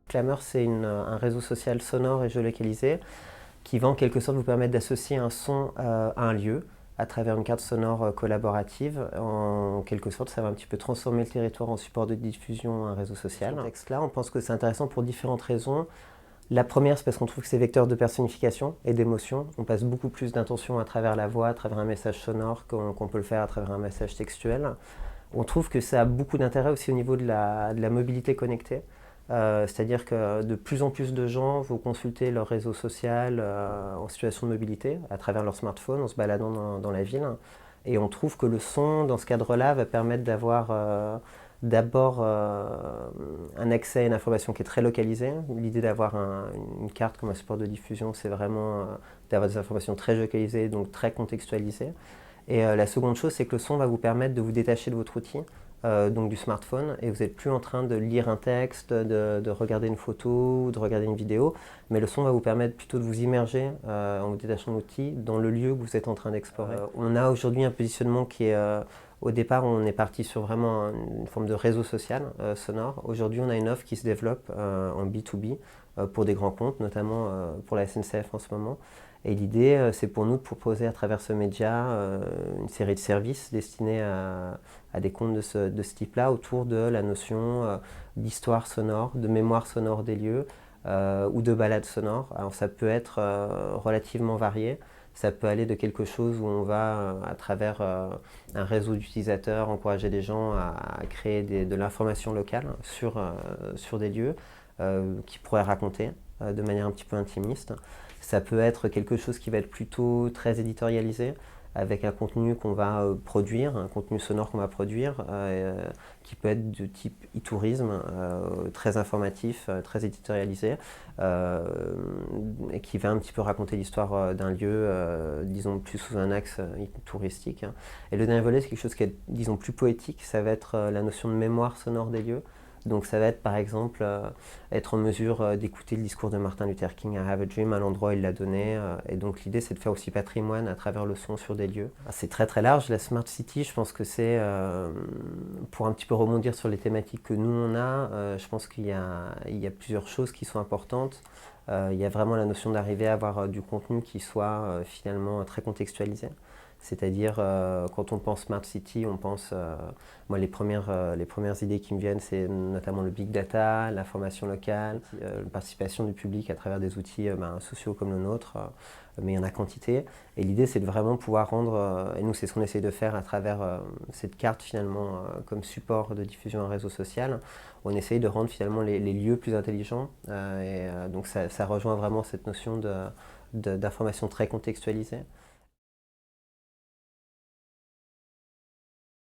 Clameur, c'est un réseau social sonore et géolocalisé qui va en quelque sorte vous permettre d'associer un son à un lieu à travers une carte sonore collaborative. En quelque sorte, ça va un petit peu transformer le territoire en support de diffusion, un réseau social. Ce contexte-là, on pense que c'est intéressant pour différentes raisons. La première, c'est parce qu'on trouve que c'est vecteur de personnification et d'émotion. On passe beaucoup plus d'intention à travers la voix, à travers un message sonore qu'on peut le faire à travers un message textuel. On trouve que ça a beaucoup d'intérêt aussi au niveau de la mobilité connectée. C'est-à-dire que de plus en plus de gens vont consulter leur réseau social en situation de mobilité à travers leur smartphone en se baladant dans la ville. Et on trouve que le son, dans ce cadre-là, va permettre d'avoir d'abord un accès à une information qui est très localisée. L'idée d'avoir une carte comme un support de diffusion, c'est vraiment d'avoir des informations très localisées, donc très contextualisées. Et la seconde chose, c'est que le son va vous permettre de vous détacher de votre outil, donc du smartphone, et vous n'êtes plus en train de lire un texte, de regarder une photo, de regarder une vidéo, mais le son va vous permettre plutôt de vous immerger en vous détachant de l'outil dans le lieu que vous êtes en train d'explorer. On a aujourd'hui un positionnement qui est, au départ, on est parti sur vraiment une forme de réseau social sonore. Aujourd'hui, on a une offre qui se développe en B2B pour des grands comptes, notamment pour la SNCF en ce moment. Et l'idée, c'est pour nous de proposer à travers ce média une série de services destinés à des comptes de ce type-là autour de la notion d'histoire sonore, de mémoire sonore des lieux ou de balade sonore. Alors ça peut être relativement varié. Ça peut aller de quelque chose où on va, à travers un réseau d'utilisateurs, encourager les gens à créer de l'information locale sur des lieux qu'ils pourraient raconter de manière un petit peu intimiste. Ça peut être quelque chose qui va être plutôt très éditorialisé, avec un contenu qu'on va produire, un contenu sonore qu'on va produire, qui peut être de type e-tourisme, très informatif, très éditorialisé, et qui va un petit peu raconter l'histoire d'un lieu, disons plus sous un axe touristique. Et le dernier volet, c'est quelque chose qui est, disons, plus poétique, ça va être la notion de mémoire sonore des lieux. Donc ça va être par exemple être en mesure d'écouter le discours de Martin Luther King, I Have a Dream, à l'endroit où il l'a donné. Et donc l'idée, c'est de faire aussi patrimoine à travers le son sur des lieux. C'est très très large. La Smart City, je pense que c'est, pour un petit peu rebondir sur les thématiques que nous on a, je pense qu'il y a plusieurs choses qui sont importantes. Il y a vraiment la notion d'arriver à avoir du contenu qui soit finalement très contextualisé. C'est-à-dire, quand on pense Smart City, on pense, moi les premières idées qui me viennent, c'est notamment le big data, l'information locale, la participation du public à travers des outils sociaux comme le nôtre, mais il y en a quantité. Et l'idée, c'est de vraiment pouvoir rendre, et nous c'est ce qu'on essaie de faire à travers cette carte finalement comme support de diffusion à un réseau social, on essaye de rendre finalement les lieux plus intelligents, donc ça rejoint vraiment cette notion d'information très contextualisée.